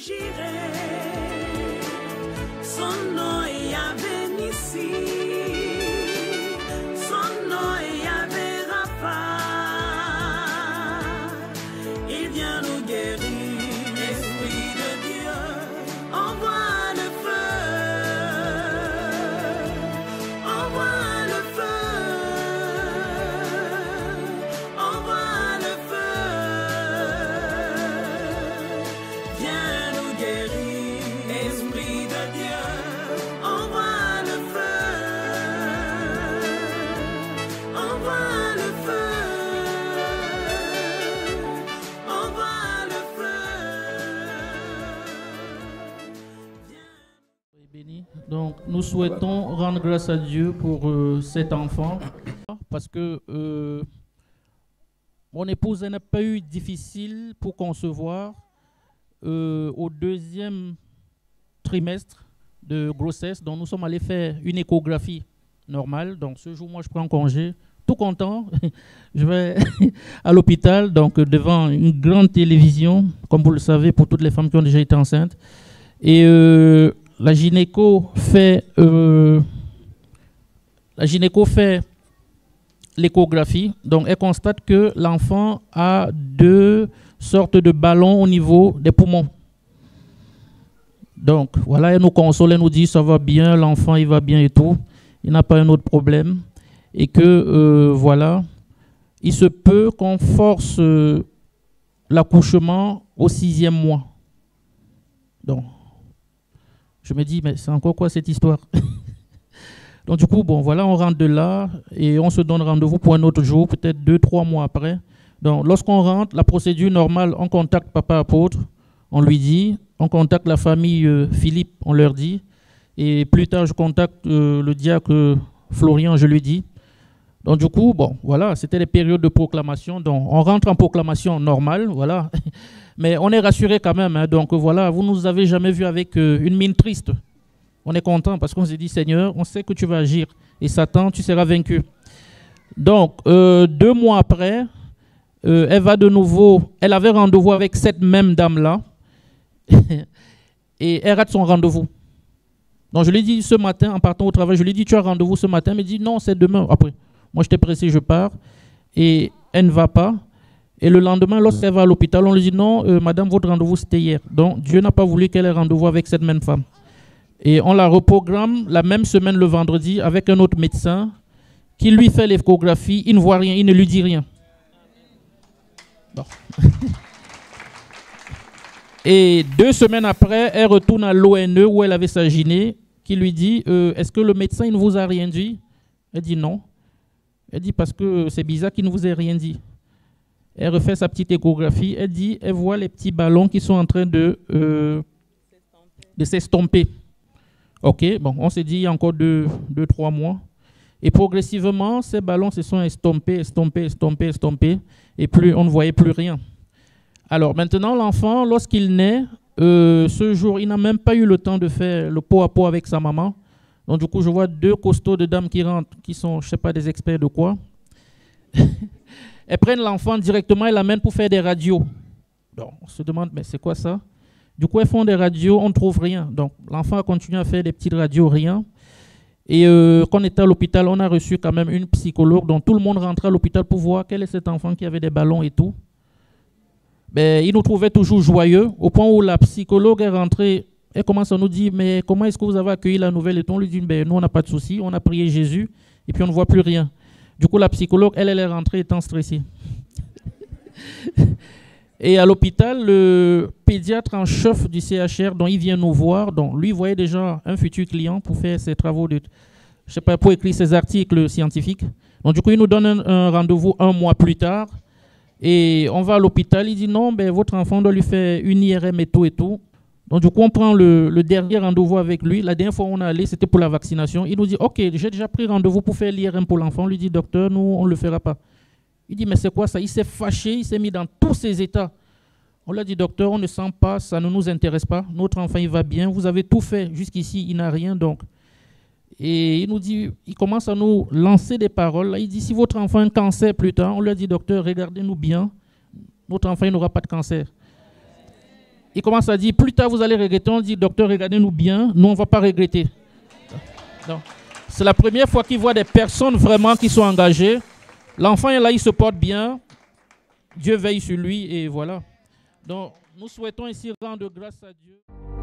j'irai, son nom est Yahvé Nissi, son nom est Yahvé Rapha, il vient nous guérir, Esprit de Dieu, envoie le feu, envoie le feu, envoie le feu, viens nous guérir, Esprit de Dieu, envoie le feu, envoie le feu, envoie le feu. Béni. Donc, nous souhaitons rendre grâce à Dieu pour cet enfant parce que mon épouse n'a pas eu difficile pour concevoir au deuxième trimestre de grossesse. Donc, nous sommes allés faire une échographie normale. Donc, ce jour, moi, je prends congé. Tout content, je vais à l'hôpital, donc devant une grande télévision, comme vous le savez, pour toutes les femmes qui ont déjà été enceintes. Et la gynéco fait l'échographie. Donc, elle constate que l'enfant a 2 sortes de ballons au niveau des poumons. Donc, voilà, elle nous console, elle nous dit ça va bien, l'enfant il va bien et tout. Il n'a pas un autre problème. Et que, voilà, il se peut qu'on force l'accouchement au 6e mois. Donc, je me dis, mais c'est encore quoi cette histoire? Donc, du coup, bon, voilà, on rentre de là et on se donne rendez-vous pour un autre jour, peut-être 2-3 mois après. Donc, lorsqu'on rentre, la procédure normale, on contacte Papa Apôtre, on lui dit, on contacte la famille Philippe, on leur dit, et plus tard, je contacte le diacre Florian, je lui dis. Donc, du coup, bon, voilà, c'était les périodes de proclamation. Donc, on rentre en proclamation normale, voilà. Mais on est rassuré quand même. Hein. Donc, voilà, vous ne nous avez jamais vu avec une mine triste. On est content parce qu'on s'est dit, Seigneur, on sait que tu vas agir. Et Satan, tu seras vaincu. Donc, 2 mois après, elle va de nouveau, elle avait rendez-vous avec cette même dame-là. Et elle rate son rendez-vous. Donc, je lui ai dit ce matin, en partant au travail, je lui ai dit, tu as rendez-vous ce matin? Elle me dit, non, c'est demain. Après, moi, j'étais pressé, je pars. Et elle ne va pas. Et le lendemain, lorsqu'elle va à l'hôpital, on lui dit, non, madame, votre rendez-vous, c'était hier. Donc, Dieu n'a pas voulu qu'elle ait rendez-vous avec cette même femme. Et on la reprogramme la même semaine, le vendredi, avec un autre médecin qui lui fait l'échographie. Il ne voit rien, il ne lui dit rien. Bon. Et 2 semaines après, elle retourne à l'ONE où elle avait sa gyné, qui lui dit, est-ce que le médecin il ne vous a rien dit? Elle dit non. Elle dit parce que c'est bizarre qu'il ne vous ait rien dit. Elle refait sa petite échographie. Elle dit, elle voit les petits ballons qui sont en train de s'estomper. Ok, bon, on s'est dit il y a encore 2-3 mois. Et progressivement, ces ballons se sont estompés. Et plus, on ne voyait plus rien. Alors maintenant, l'enfant, lorsqu'il naît, ce jour, il n'a même pas eu le temps de faire le pot à pot avec sa maman. Donc du coup, je vois 2 costauds de dames qui rentrent, qui sont, je ne sais pas, des experts de quoi. Elles prennent l'enfant directement et l'amènent pour faire des radios. Donc on se demande, mais c'est quoi ça? Du coup, elles font des radios, on ne trouve rien. Donc l'enfant a continué à faire des petites radios, rien. Et quand on était à l'hôpital, on a reçu quand même une psychologue. Donc tout le monde rentrait à l'hôpital pour voir quel est cet enfant qui avait des ballons et tout. Ben, il nous trouvait toujours joyeux, au point où la psychologue est rentrée, elle commence à nous dire, mais comment est-ce que vous avez accueilli la nouvelle? Et on lui dit, ben, nous on n'a pas de souci, on a prié Jésus, et puis on ne voit plus rien. Du coup, la psychologue, elle est rentrée étant stressée. Et à l'hôpital, le pédiatre en chef du CHR, dont il vient nous voir, donc lui voyait déjà un futur client pour faire ses travaux, je sais pas, pour écrire ses articles scientifiques. Donc du coup, il nous donne un rendez-vous 1 mois plus tard. Et on va à l'hôpital, il dit non, ben, votre enfant doit lui faire une IRM et tout et tout. Donc du coup, on prend le dernier rendez-vous avec lui. La dernière fois où on est allé, c'était pour la vaccination. Il nous dit, ok, j'ai déjà pris rendez-vous pour faire l'IRM pour l'enfant. On lui dit, docteur, nous, on ne le fera pas. Il dit, mais c'est quoi ça? Il s'est fâché, il s'est mis dans tous ses états. On lui a dit, docteur, on ne sent pas, ça ne nous intéresse pas. Notre enfant, il va bien. Vous avez tout fait jusqu'ici, il n'a rien. Donc. Et il nous dit, il commence à nous lancer des paroles. Là, il dit, si votre enfant a un cancer plus tard, on lui a dit, docteur, regardez-nous bien. Notre enfant, il n'aura pas de cancer. il commence à dire, plus tard vous allez regretter. On dit, docteur, regardez-nous bien, nous on ne va pas regretter. C'est la première fois qu'il voit des personnes vraiment qui sont engagées. L'enfant est là, il se porte bien. Dieu veille sur lui et voilà. Donc, nous souhaitons ici rendre grâce à Dieu.